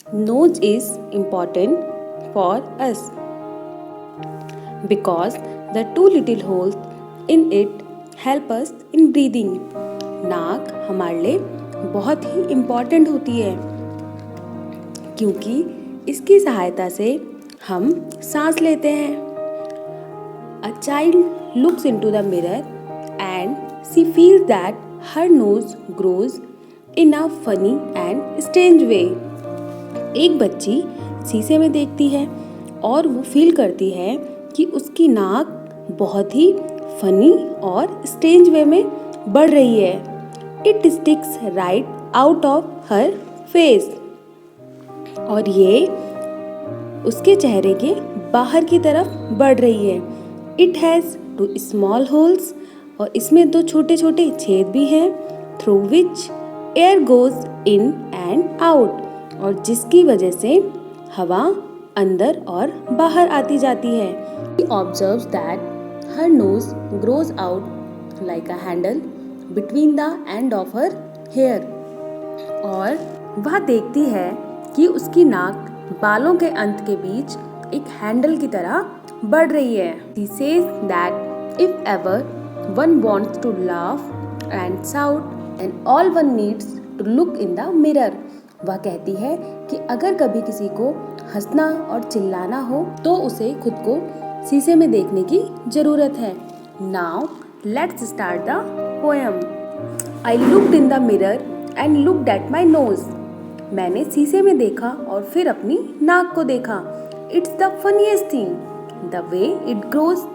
Nose is important for us because the two little holes in it help us in breathing. नाक हमारे लिए बहुत ही important होती है क्योंकि इसकी सहायता से हम सांस लेते हैं. A child looks into the mirror and she feels that her nose grows in a funny and strange way. एक बच्ची शीशे में देखती है और वो फील करती है कि उसकी नाक बहुत ही फनी और स्ट्रेंज वे में बढ़ रही है. It sticks right out of her face. और ये उसके चेहरे के बाहर की तरफ बढ़ रही है. It has two small holes और इसमें दो छोटे छोटे छेद भी हैं through which air goes in and out और जिसकी वजह से हवा अंदर और बाहर आती जाती है. She observes that her nose grows out like a handle between the end of her hair और वह देखती है कि उसकी नाक बालों के अंत के बीच एक हैंडल की तरह बढ़ रही है. She says that if ever one wants to laugh and shout and all one needs to look in the mirror. वह कहती है कि अगर कभी किसी को हंसना और चिल्लाना हो तो उसे खुद को शीशे में देखने की जरूरत है. Now let's start the poem. I looked in the mirror and looked at my nose. मैंने शीशे में देखा और फिर अपनी नाक को देखा. It's the funniest thing. The way it grows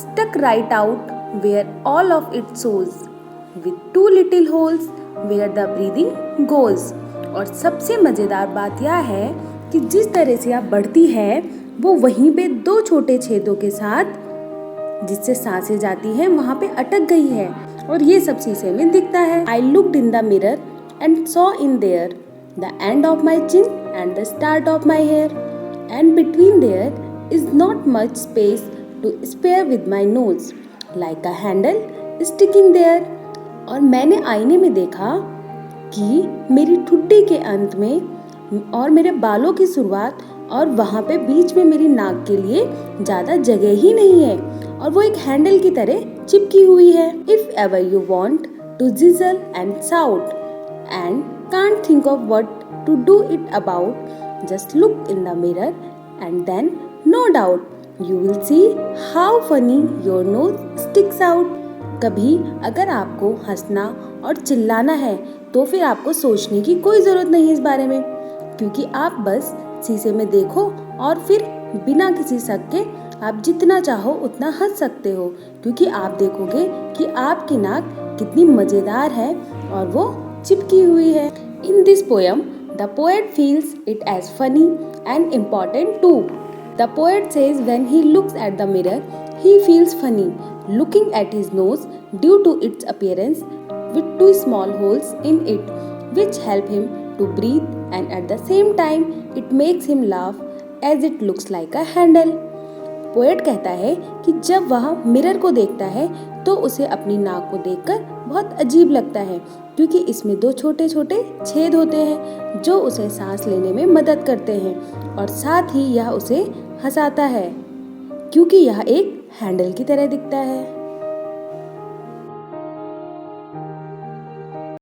stuck right out where all of it shows, with two little holes where the breathing goes. और सबसे मज़ेदार बात यह है कि जिस तरह से यह बढ़ती है वो वहीं पे दो छोटे छेदों के साथ जिससे सांसें जाती हैं वहाँ पे अटक गई है और ये सब शीशे में दिखता है. I looked in the mirror and saw in there the end of my chin and the start of my hair, and between there is not much space to spare with my nose like a handle sticking there. और मैंने आईने में देखा कि मेरी ठुड्डी के अंत में और मेरे बालों की शुरुआत और वहाँ पे बीच में मेरी नाक के लिए ज़्यादा जगह ही नहीं है और वो एक हैंडल की तरह चिपकी हुई है. If ever you want to jizzle and shout and can't think of what to do it about, just look in the mirror and then no doubt you will see how funny your nose sticks out. कभी अगर आपको हंसना और चिल्लाना है तो फिर आपको सोचने की कोई ज़रूरत नहीं है इस बारे में क्योंकि आप बस शीशे में देखो और फिर बिना किसी शक के आप जितना चाहो उतना हंस सकते हो क्योंकि आप देखोगे कि आपकी नाक कितनी मज़ेदार है और वो चिपकी हुई है. In this poem, the poet feels it as funny and important too. The poet says when he looks at the mirror, he feels funny looking at his nose due to its appearance with two small holes in it, which help him to breathe, and at the same time, it makes him laugh as it looks like a handle. Poet कहता है कि जब वह mirror को देखता है तो उसे अपनी नाक को देखकर बहुत अजीब लगता है क्योंकि इसमें दो छोटे छोटे छेद होते हैं जो उसे सांस लेने में मदद करते हैं और साथ ही यह उसे हंसाता है क्योंकि यह एक हैंडल की तरह दिखता है.